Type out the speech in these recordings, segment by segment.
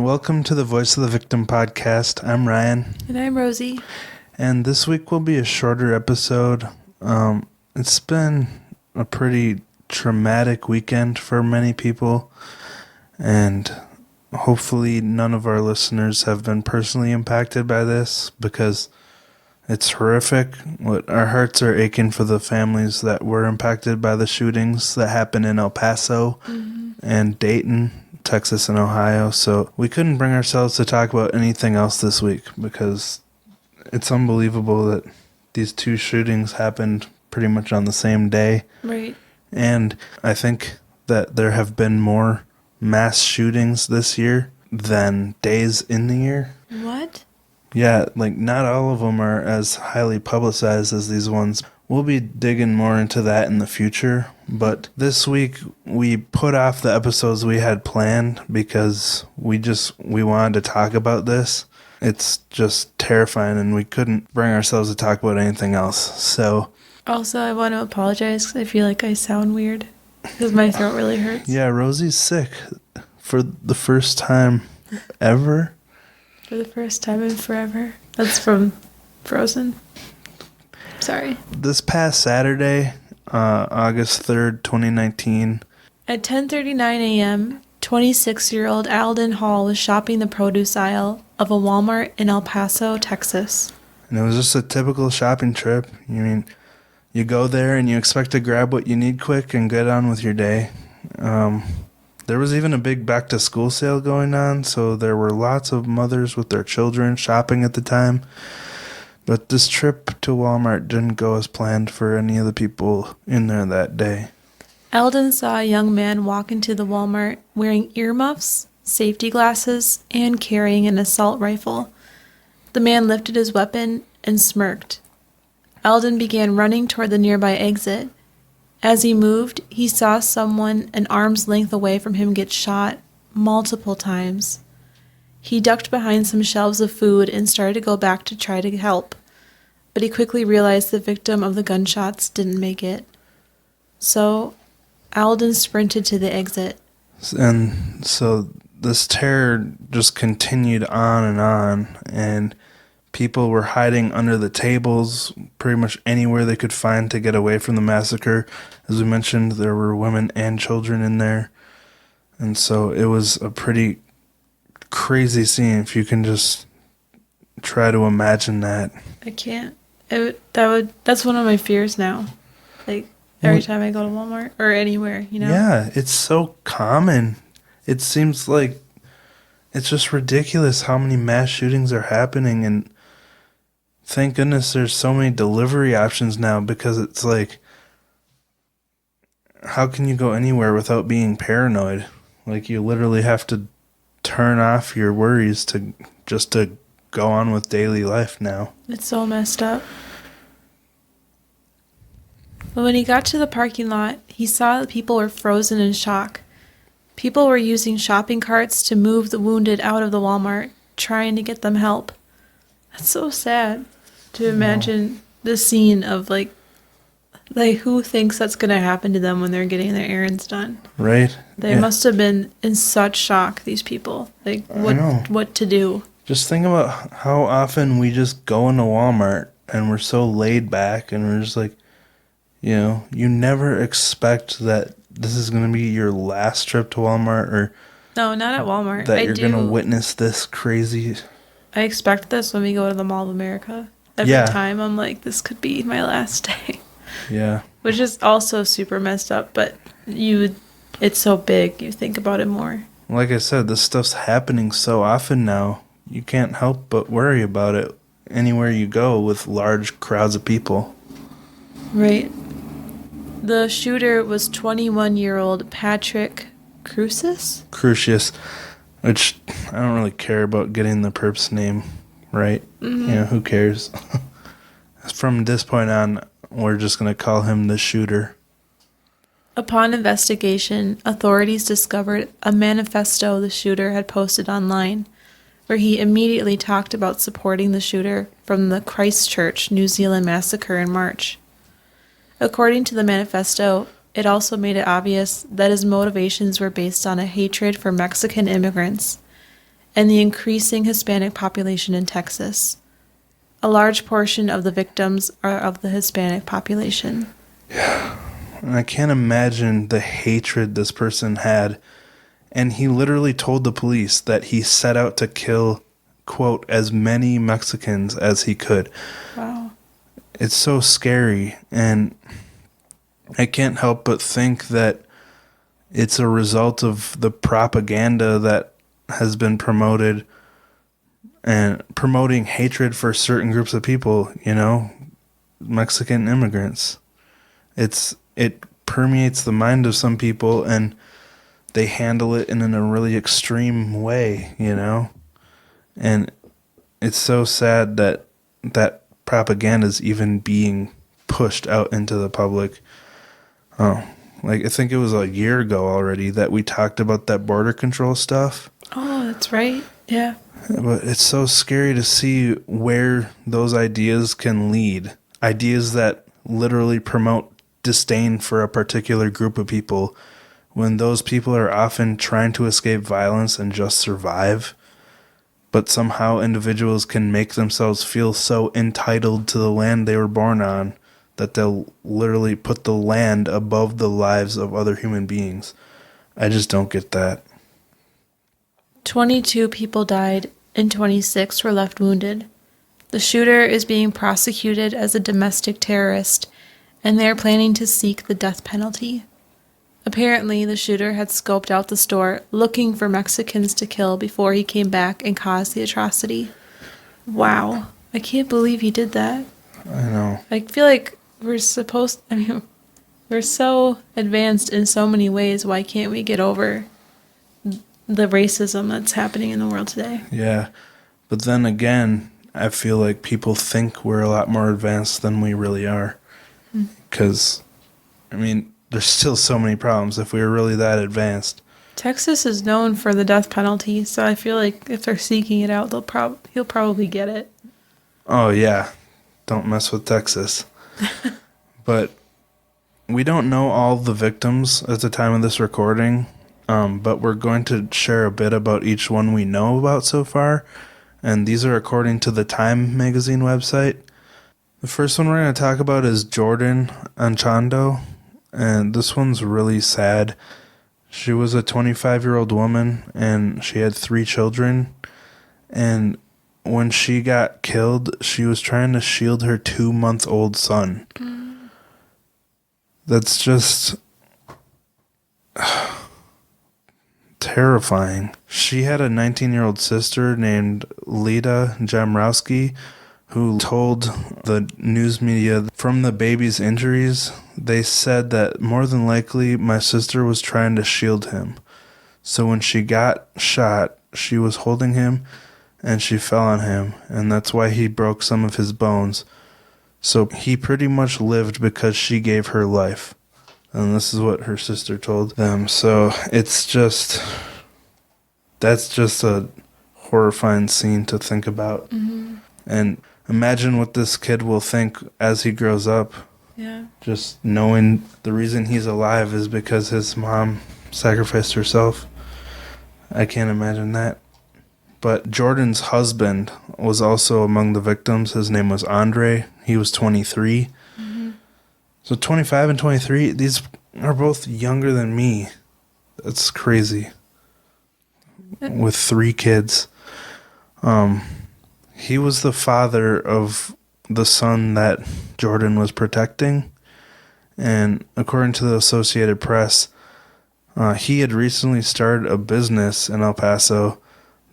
welcome to the Voice of the Victim podcast. I'm Ryan. And I'm Rosie. And this week will be a shorter episode. It's been a pretty traumatic weekend for many people, and hopefully none of our listeners have been personally impacted by this because it's horrific. Our hearts are aching for the families that were impacted by the shootings that happened in El Paso and Dayton, Texas and Ohio. So we couldn't bring ourselves to talk about anything else this week because it's unbelievable that these two shootings happened pretty much on the same day. Right. And I think that there have been more mass shootings this year than days in the year. What? Yeah, not all of them are as highly publicized as these ones. We'll be digging more into that in the future, but this week we put off the episodes we had planned because we wanted to talk about this. It's just terrifying, and we couldn't bring ourselves to talk about anything else. So, also, I want to apologize because I feel like I sound weird because my throat really hurts. Yeah, Rosie's sick for the first time ever. For the first time in forever. That's from Frozen. Sorry. This past Saturday, August 3rd, 2019. At 10:39 a.m., 26-year-old Alden Hall was shopping the produce aisle of a Walmart in El Paso, Texas. And it was just a typical shopping trip. You go there and you expect to grab what you need quick and get on with your day. There was even a big back-to-school sale going on, so there were lots of mothers with their children shopping at the time. But this trip to Walmart didn't go as planned for any of the people in there that day. Alden saw a young man walk into the Walmart wearing earmuffs, safety glasses, and carrying an assault rifle. The man lifted his weapon and smirked. Alden began running toward the nearby exit. As he moved, he saw someone an arm's length away from him get shot multiple times. He ducked behind some shelves of food and started to go back to try to help, but he quickly realized the victim of the gunshots didn't make it. So, Alden sprinted to the exit. And so this terror just continued on, and people were hiding under the tables, pretty much anywhere they could find to get away from the massacre. As we mentioned, there were women and children in there. And so it was a pretty crazy scene, if you can just try to imagine that. I can't. That's one of my fears now. Every time I go to Walmart or anywhere, Yeah, it's so common. It seems like it's just ridiculous how many mass shootings are happening, and thank goodness there's so many delivery options now, because it's how can you go anywhere without being paranoid? You literally have to turn off your worries to go on with daily life now. It's so messed up. But when he got to the parking lot, he saw that people were frozen in shock. People were using shopping carts to move the wounded out of the Walmart, trying to get them help. That's so sad to imagine the scene of who thinks that's going to happen to them when they're getting their errands done. Right. They must have been in such shock, these people. What to do. Just think about how often we just go into Walmart and we're so laid back and we're just you never expect that this is going to be your last trip to Walmart, or no, not at Walmart. That you're going to witness this crazy. I expect this when we go to the Mall of America. Every time I'm like, this could be my last day. Yeah. Which is also super messed up, but it's so big, you think about it more. Like I said, this stuff's happening so often now. You can't help but worry about it anywhere you go with large crowds of people. Right. The shooter was 21-year-old Patrick Crucius, which I don't really care about getting the perp's name right. Mm-hmm. Who cares? From this point on, we're just going to call him the shooter. Upon investigation, authorities discovered a manifesto the shooter had posted online, where he immediately talked about supporting the shooter from the Christchurch, New Zealand massacre in March. According to the manifesto, it also made it obvious that his motivations were based on a hatred for Mexican immigrants and the increasing Hispanic population in Texas. A large portion of the victims are of the Hispanic population. Yeah. And I can't imagine the hatred this person had. And he literally told the police that he set out to kill, quote, as many Mexicans as he could. Wow. It's so scary. And I can't help but think that it's a result of the propaganda that has been promoted and promoting hatred for certain groups of people, you know, Mexican immigrants. It permeates the mind of some people, and they handle it in a really extreme way, you know? And it's so sad that that propaganda is even being pushed out into the public. Like, I think it was a year ago already that we talked about that border control stuff. Oh, that's right. Yeah. But it's so scary to see where those ideas can lead. Ideas that literally promote disdain for a particular group of people, when those people are often trying to escape violence and just survive. But somehow individuals can make themselves feel so entitled to the land they were born on that they'll literally put the land above the lives of other human beings. I just don't get that. 22 people died and 26 were left wounded. The shooter is being prosecuted as a domestic terrorist, and they are planning to seek the death penalty. Apparently, the shooter had scoped out the store looking for Mexicans to kill before he came back and caused the atrocity. Wow. I can't believe he did that. I know. I feel like we're so advanced in so many ways. Why can't we get over the racism that's happening in the world today? Yeah. But then again, I feel like people think we're a lot more advanced than we really are. Because, I mean, there's still so many problems if we were really that advanced. Texas is known for the death penalty, so I feel like if they're seeking it out, he'll probably get it. Oh, yeah. Don't mess with Texas. But we don't know all the victims at the time of this recording, but we're going to share a bit about each one we know about so far, and these are according to the Time magazine website. The first one we're going to talk about is Jordan Anchondo, and this one's really sad. She was a 25-year-old woman, and she had 3 children, and when she got killed, she was trying to shield her 2-month-old son. That's just terrifying. She had a 19-year-old sister named Lita Jamrowski, who told the news media, from the baby's injuries, they said that more than likely my sister was trying to shield him. So when she got shot, she was holding him and she fell on him, and that's why he broke some of his bones. So he pretty much lived because she gave her life. And this is what her sister told them. So it's just, that's just a horrifying scene to think about. Mm-hmm. And imagine what this kid will think as he grows up. Yeah. Just knowing the reason he's alive is because his mom sacrificed herself. I can't imagine that. But Jordan's husband was also among the victims. His name was Andre. He was 23. Mm-hmm. So 25 and 23, these are both younger than me. That's crazy. With 3 kids. He was the father of the son that Jordan was protecting. And according to the Associated Press, he had recently started a business in El Paso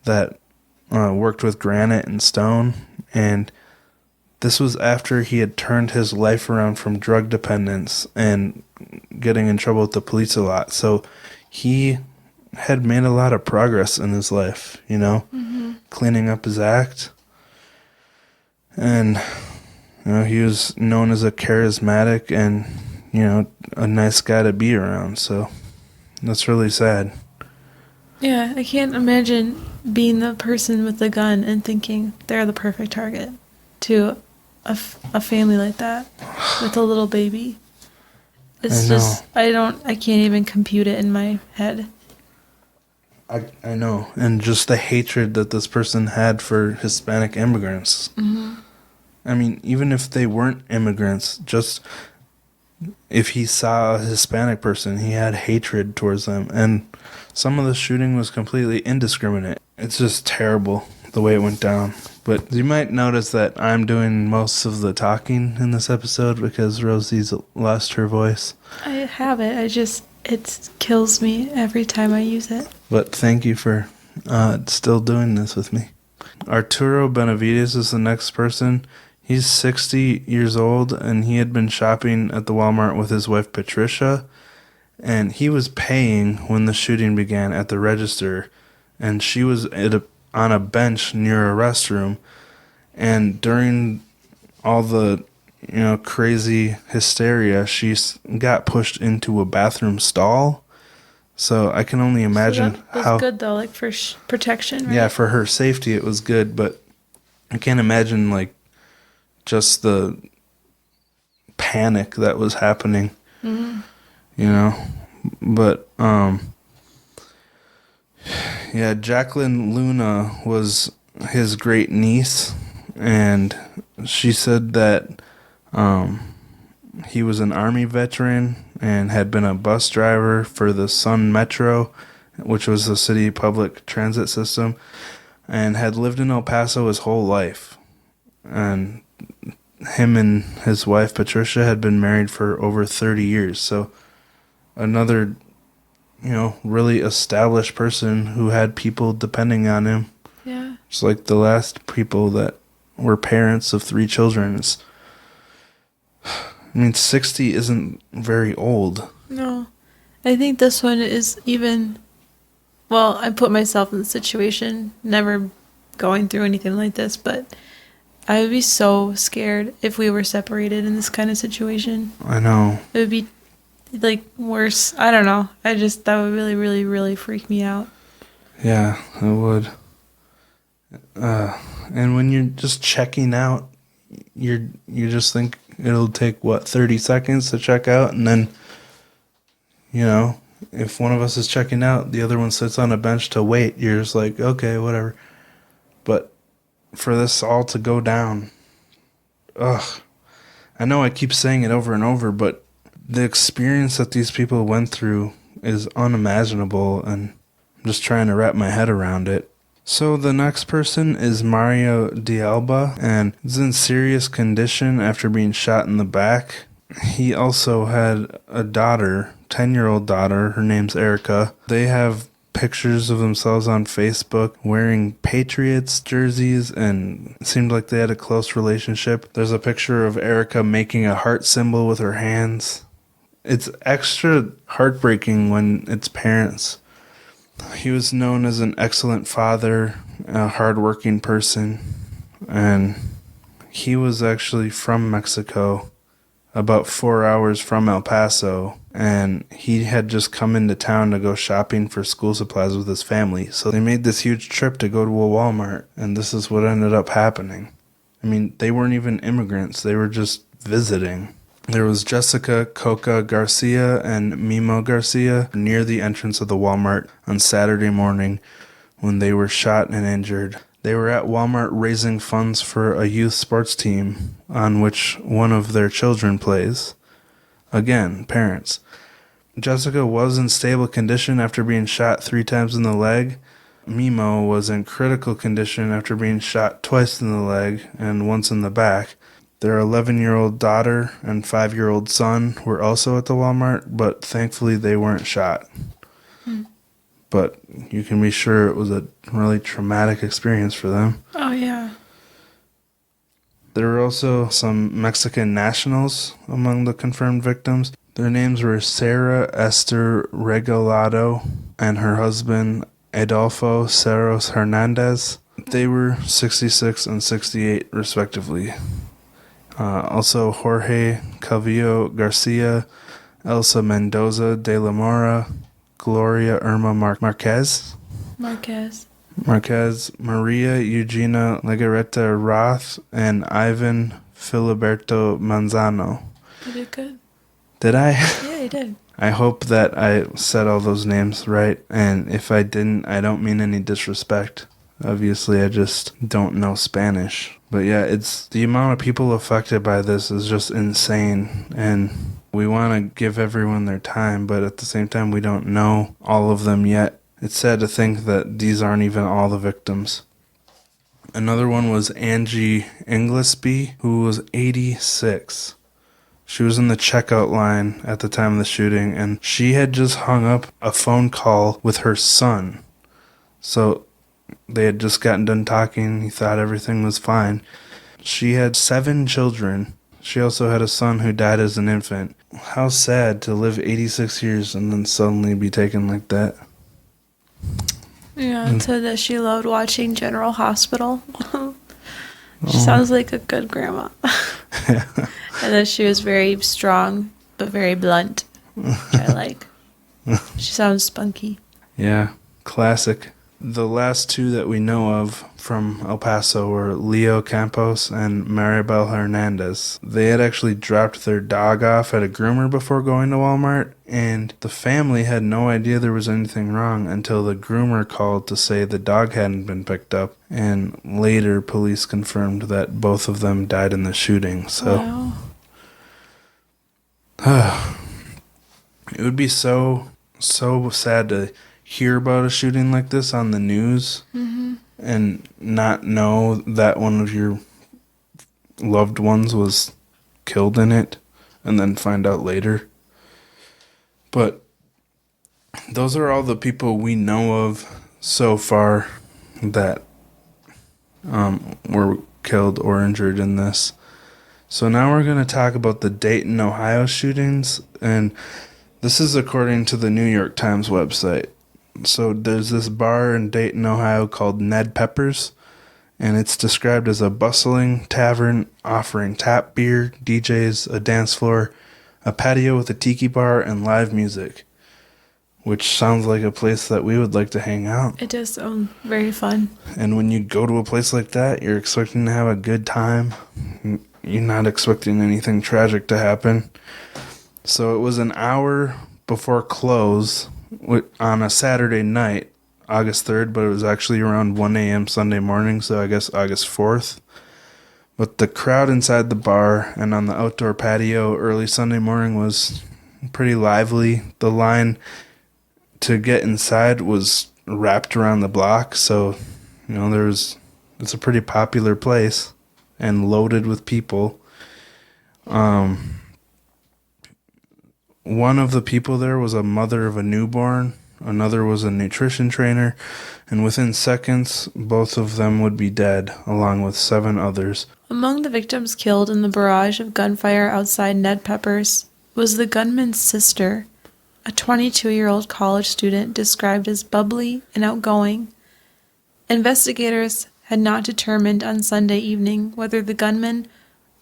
that worked with granite and stone. And this was after he had turned his life around from drug dependence and getting in trouble with the police a lot. So he had made a lot of progress in his life, you know, cleaning up his act. And, you know, he was known as a charismatic and, you know, a nice guy to be around. So that's really sad. Yeah, I can't imagine being the person with the gun and thinking they're the perfect target to a family like that with a little baby. It's just, I can't even compute it in my head. I know. And just the hatred that this person had for Hispanic immigrants. Mm-hmm. I mean, even if they weren't immigrants, just if he saw a Hispanic person, he had hatred towards them. And some of the shooting was completely indiscriminate. It's just terrible the way it went down. But you might notice that I'm doing most of the talking in this episode because Rosie's lost her voice. I have it. It kills me every time I use it. But thank you for still doing this with me. Arturo Benavides is the next person. He's 60 years old, and he had been shopping at the Walmart with his wife Patricia, and he was paying when the shooting began at the register, and she was on a bench near a restroom, and during all the crazy hysteria, she got pushed into a bathroom stall. So I can only imagine that was good though, like for protection, right? Yeah, for her safety it was good, but I can't imagine like just the panic that was happening. Mm-hmm. But yeah, Jacqueline Luna was his great niece, and she said that he was an Army veteran and had been a bus driver for the Sun Metro, which was the city public transit system, and had lived in El Paso his whole life. And him and his wife Patricia had been married for over 30 years. So another, really established person who had people depending on him. Yeah. It's like the last people that were parents of 3 children. 60 isn't very old. No. I think this one is even... Well, I put myself in the situation, never going through anything like this, but I would be so scared if we were separated in this kind of situation. I know. It would be, like, worse. I don't know. That would really, really, really freak me out. Yeah, it would. And when you're just checking out, you just think it'll take, 30 seconds to check out, and then, if one of us is checking out, the other one sits on a bench to wait. You're just like, okay, whatever. But for this all to go down, I know I keep saying it over and over, but the experience that these people went through is unimaginable, and I'm just trying to wrap my head around it. So the next person is Mario D'Alba, and is in serious condition after being shot in the back. He also had a daughter, 10-year-old daughter. Her name's Erica. They have pictures of themselves on Facebook wearing Patriots jerseys, and it seemed like they had a close relationship. There's a picture of Erica making a heart symbol with her hands. It's extra heartbreaking when it's parents. He was known as an excellent father, a hardworking person, and he was actually from Mexico, about 4 hours from El Paso, and he had just come into town to go shopping for school supplies with his family. So they made this huge trip to go to a Walmart, and this is what ended up happening. They weren't even immigrants, they were just visiting. There was Jessica Coca Garcia and Mimo Garcia near the entrance of the Walmart on Saturday morning when they were shot and injured. They were at Walmart raising funds for a youth sports team on which one of their children plays. Again, parents. Jessica was in stable condition after being shot 3 times in the leg. Mimo was in critical condition after being shot twice in the leg and once in the back. Their 11-year-old daughter and 5-year-old son were also at the Walmart, but thankfully they weren't shot. But you can be sure it was a really traumatic experience for them. Oh, yeah. There were also some Mexican nationals among the confirmed victims. Their names were Sarah Esther Regalado and her husband Adolfo Cerros Hernandez. They were 66 and 68 respectively. Also Jorge Calvillo Garcia, Elsa Mendoza de la Mora, Gloria Irma Marquez, Maria Eugenia Legarreta Roth, and Ivan Filiberto Manzano. You did good. Did I? Yeah, you did. I hope that I said all those names right, and if I didn't, I don't mean any disrespect. Obviously, I just don't know Spanish. But yeah, it's the amount of people affected by this is just insane, and we want to give everyone their time, but at the same time, we don't know all of them yet. It's sad to think that these aren't even all the victims. Another one was Angie Inglesby, who was 86. She was in the checkout line at the time of the shooting, and she had just hung up a phone call with her son. So they had just gotten done talking. He thought everything was fine. She had 7 children. She also had a son who died as an infant. How sad to live 86 years and then suddenly be taken like that. Yeah, it said that she loved watching General Hospital. She sounds like a good grandma. And that she was very strong, but very blunt, which I like. She sounds spunky. Yeah, classic. The last 2 that we know of from El Paso were Leo Campos and Maribel Hernandez. They had actually dropped their dog off at a groomer before going to Walmart, and the family had no idea there was anything wrong until the groomer called to say the dog hadn't been picked up, and later police confirmed that both of them died in the shooting. So wow. It would be so sad to hear about a shooting like this on the news and not know that one of your loved ones was killed in it and then find out later. But those are all the people we know of so far that were killed or injured in this. So now we're going to talk about the Dayton, Ohio shootings, and this is according to the New York Times website. So there's this bar in Dayton, Ohio called Ned Pepper's, and it's described as a bustling tavern offering tap beer, DJs, a dance floor, a patio with a tiki bar, and live music, which sounds like a place that we would like to hang out. It does sound very fun. And when you go to a place like that, you're expecting to have a good time. You're not expecting anything tragic to happen. So it was an hour before close on a Saturday night, August 3rd, but it was actually around 1 a.m. Sunday morning, so I guess August 4th. But the crowd inside the bar and on the outdoor patio early Sunday morning was pretty lively. The line to get inside was wrapped around the block, so, it's a pretty popular place and loaded with people. One of the people there was a mother of a newborn, another was a nutrition trainer, and within seconds, both of them would be dead, along with 7 others. Among the victims killed in the barrage of gunfire outside Ned Pepper's was the gunman's sister, a 22-year-old college student described as bubbly and outgoing. Investigators had not determined on Sunday evening whether the gunman,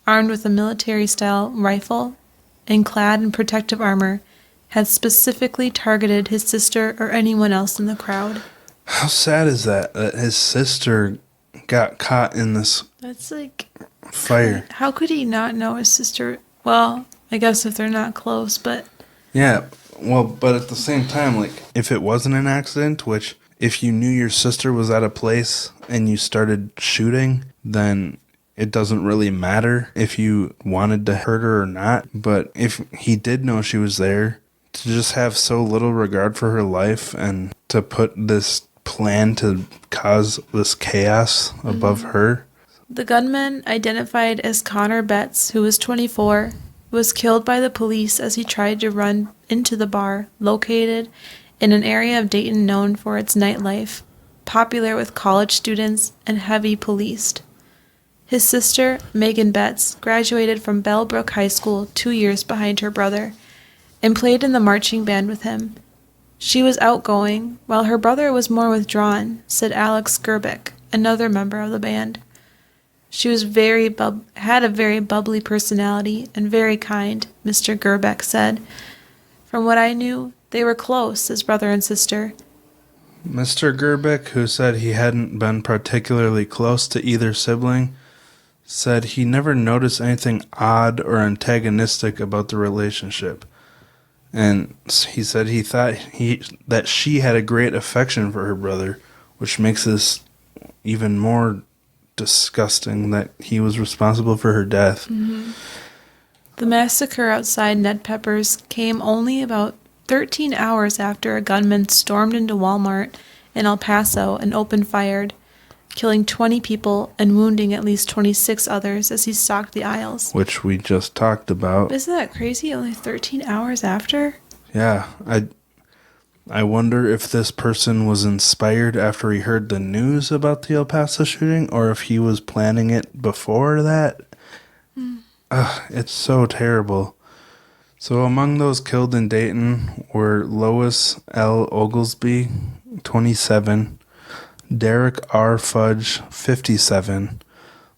armed with a military-style rifle and clad in protective armor, had specifically targeted his sister or anyone else in the crowd. How sad is that his sister got caught in this fire? How could he not know his sister? Well, I guess if they're not close, but... Yeah, well, but at the same time, if it wasn't an accident, which if you knew your sister was at a place and you started shooting, then it doesn't really matter if you wanted to hurt her or not. But if he did know she was there, to just have so little regard for her life and to put this plan to cause this chaos above her. The gunman, identified as Connor Betts, who was 24, was killed by the police as he tried to run into the bar, located in an area of Dayton known for its nightlife, popular with college students and heavy policed. His sister, Megan Betts, graduated from Bellbrook High School 2 years behind her brother and played in the marching band with him. She was outgoing, while her brother was more withdrawn, said Alex Gerbeck, another member of the band. She was had a very bubbly personality and very kind, Mr. Gerbeck said. From what I knew, they were close as brother and sister. Mr. Gerbeck, who said he hadn't been particularly close to either sibling, said he never noticed anything odd or antagonistic about the relationship. And he said he thought that she had a great affection for her brother, which makes this even more disgusting that he was responsible for her death. Mm-hmm. The massacre outside Ned Pepper's came only about 13 hours after a gunman stormed into Walmart in El Paso and opened fire, killing 20 people and wounding at least 26 others as he stalked the aisles. Which we just talked about. Isn't that crazy? Only 13 hours after? Yeah, I wonder if this person was inspired after he heard the news about the El Paso shooting, or if he was planning it before that. It's so terrible. So among those killed in Dayton were Lois L. Oglesby, 27, Derek R. Fudge, 57,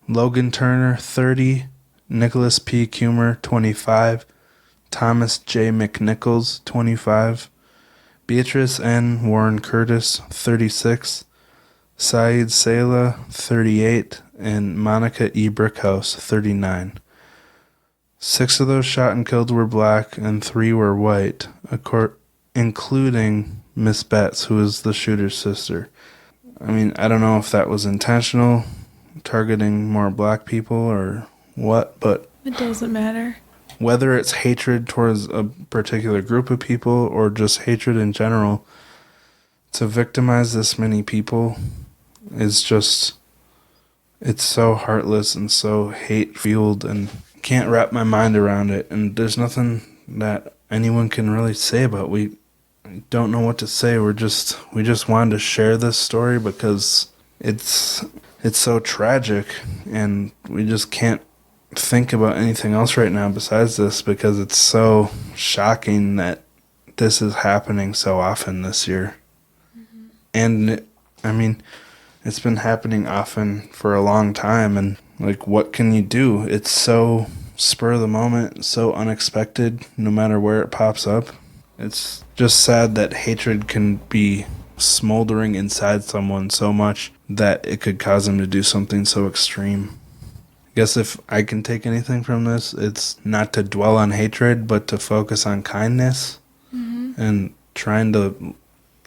Logan Turner, 30, Nicholas P. Cumer, 25, Thomas J. McNichols, 25, Beatrice N. Warren Curtis, 36, Saeed Sela, 38, and Monica E. Brickhouse, 39. 6 of those shot and killed were black, and 3 were white, including Miss Betts, who is the shooter's sister. I mean, I don't know if that was intentional, targeting more black people or what, but it doesn't matter. Whether it's hatred towards a particular group of people or just hatred in general, to victimize this many people is just, it's so heartless and so hate-fueled, and can't wrap my mind around it. And there's nothing that anyone can really say about it. We don't know what to say. We just wanted to share this story because it's so tragic, and we just can't think about anything else right now besides this, because it's so shocking that this is happening so often this year. Mm-hmm. And I mean, it's been happening often for a long time, and like, what can you do? It's so spur of the moment, so unexpected, no matter where it pops up. It's just sad that hatred can be smoldering inside someone so much that it could cause them to do something so extreme. I guess if I can take anything from this, it's not to dwell on hatred, but to focus on kindness. Mm-hmm. And trying to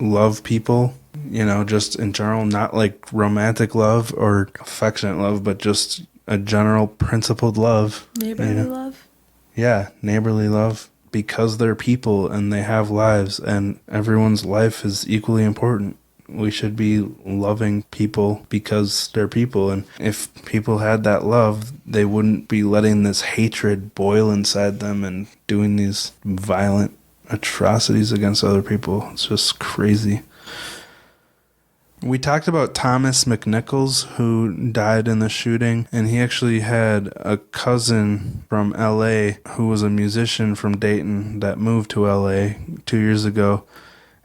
love people, just in general, not like romantic love or affectionate love, but just a general principled love. Neighborly love? Yeah, neighborly love, because they're people and they have lives, and everyone's life is equally important. We should be loving people because they're people. And if people had that love, they wouldn't be letting this hatred boil inside them and doing these violent atrocities against other people. It's just crazy. We talked about Thomas McNichols, who died in the shooting, and he actually had a cousin from LA who was a musician from Dayton that moved to LA 2 years ago.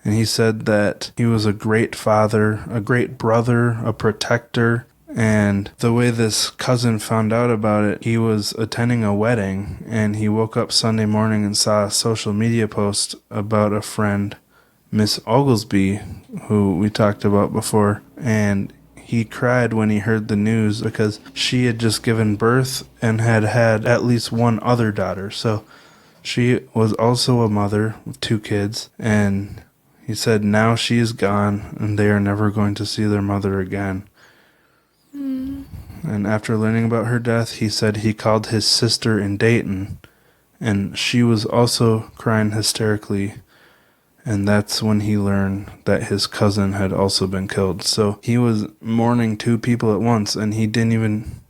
And he said that he was a great father, a great brother, a protector. And the way this cousin found out about it, he was attending a wedding, and he woke up Sunday morning and saw a social media post about a friend, Miss Oglesby, who we talked about before. And he cried when he heard the news because she had just given birth and had at least one other daughter. So she was also a mother with 2 kids, and he said now she is gone and they are never going to see their mother again. Mm. And after learning about her death, he said he called his sister in Dayton, and she was also crying hysterically. And that's when he learned that his cousin had also been killed. So he was mourning 2 people at once, and he didn't even,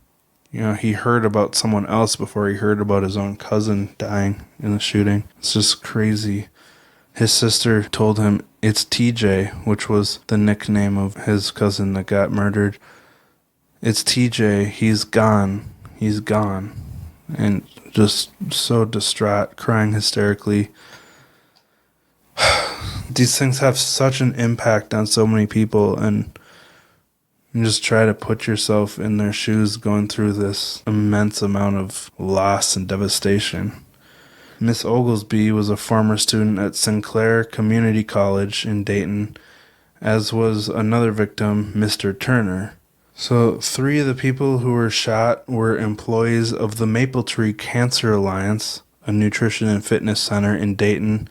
he heard about someone else before he heard about his own cousin dying in the shooting. It's just crazy. His sister told him it's TJ, which was the nickname of his cousin that got murdered. It's TJ, he's gone. He's gone. And just so distraught, crying hysterically. These things have such an impact on so many people, and you just try to put yourself in their shoes going through this immense amount of loss and devastation. Miss Oglesby was a former student at Sinclair Community College in Dayton, as was another victim, Mr. Turner. So 3 of the people who were shot were employees of the Maple Tree Cancer Alliance, a nutrition and fitness center in Dayton,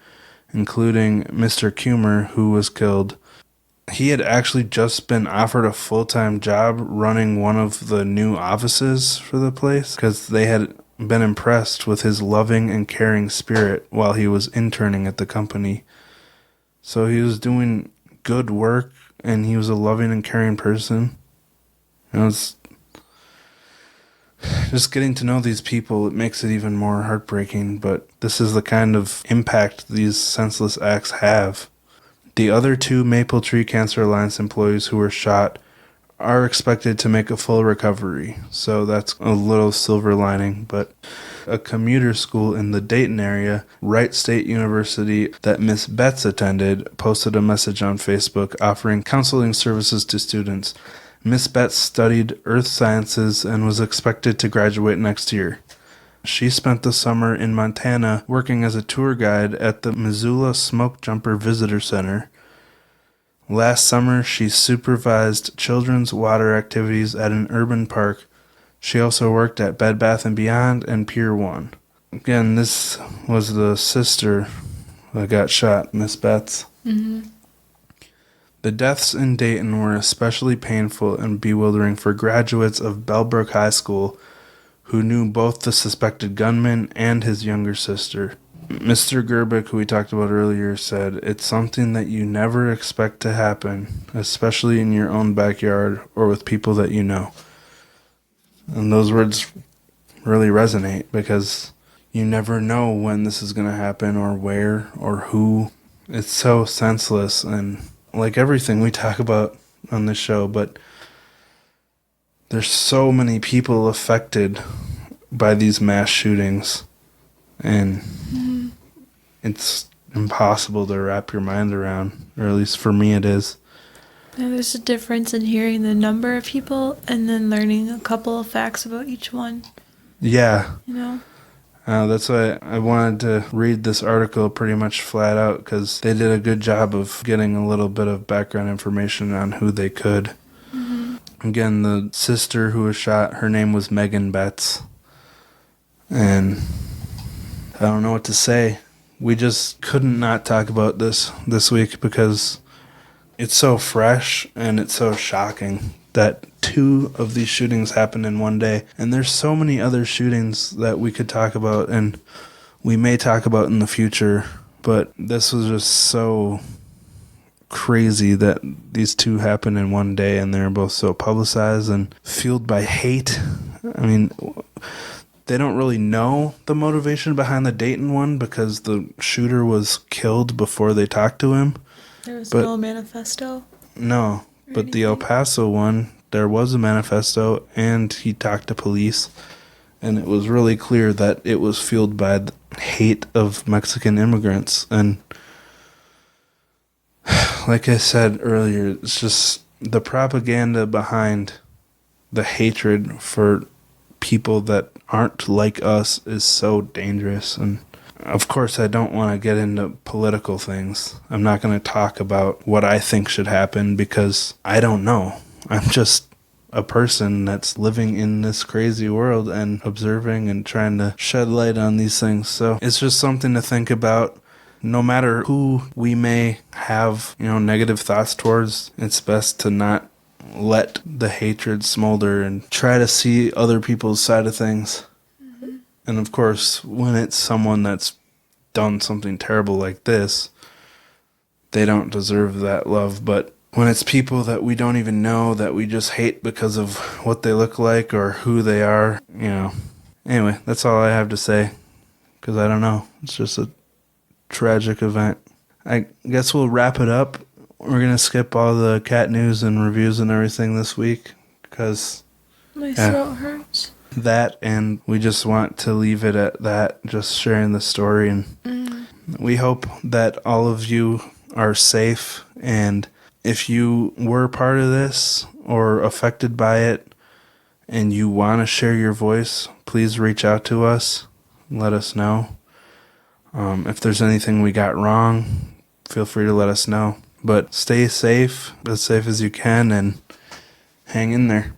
including Mr. Kummer, who was killed. He had actually just been offered a full-time job running one of the new offices for the place because they had been impressed with his loving and caring spirit while he was interning at the company. So he was doing good work, and he was a loving and caring person. It's just getting to know these people, it makes it even more heartbreaking, but this is the kind of impact these senseless acts have. The other 2 Maple Tree Cancer Alliance employees who were shot are expected to make a full recovery, so that's a little silver lining. But a commuter school in the Dayton area, Wright State University, that Miss Betts attended, posted a message on Facebook offering counseling services to students. Miss Betts studied earth sciences and was expected to graduate next year. She spent the summer in Montana working as a tour guide at the Missoula Smoke Jumper Visitor Center. Last summer, she supervised children's water activities at an urban park. She also worked at Bed Bath & Beyond and Pier 1. Again, this was the sister that got shot, Miss Betts. Mm-hmm. The deaths in Dayton were especially painful and bewildering for graduates of Bellbrook High School who knew both the suspected gunman and his younger sister. Mr. Gerbic, who we talked about earlier, said, "It's something that you never expect to happen, especially in your own backyard or with people that you know." And those words really resonate because you never know when this is going to happen or where or who. It's so senseless, and like everything we talk about on this show, but there's so many people affected by these mass shootings, and it's impossible to wrap your mind around, or at least for me it is. Yeah, there's a difference in hearing the number of people and then learning a couple of facts about each one. Yeah. You know? That's why I wanted to read this article pretty much flat out, because they did a good job of getting a little bit of background information on who they could. Mm-hmm. Again, the sister who was shot, her name was Megan Betts. And I don't know what to say. We just couldn't not talk about this week because it's so fresh and it's so shocking that 2 of these shootings happened in one day. And there's so many other shootings that we could talk about and we may talk about in the future. But this was just so crazy that these 2 happened in one day, and they're both so publicized and fueled by hate. I mean, they don't really know the motivation behind the Dayton one because the shooter was killed before they talked to him. There was no manifesto? No, but the El Paso one, there was a manifesto, and he talked to police, and it was really clear that it was fueled by the hate of Mexican immigrants. And like I said earlier, it's just the propaganda behind the hatred for people that aren't like us is so dangerous. And of course, I don't want to get into political things. I'm not going to talk about what I think should happen because I don't know. I'm just a person that's living in this crazy world and observing and trying to shed light on these things. So it's just something to think about. No matter who we may have, negative thoughts towards, it's best to not let the hatred smolder and try to see other people's side of things. Mm-hmm. And of course, when it's someone that's done something terrible like this, they don't deserve that love. But when it's people that we don't even know, that we just hate because of what they look like or who they are, Anyway, that's all I have to say, because I don't know. It's just a tragic event. I guess we'll wrap it up. We're going to skip all the cat news and reviews and everything this week because my throat hurts. That, and we just want to leave it at that, just sharing the story. And we hope that all of you are safe. And if you were part of this or affected by it and you want to share your voice, please reach out to us and let us know. If there's anything we got wrong, feel free to let us know. But stay safe, as safe as you can, and hang in there.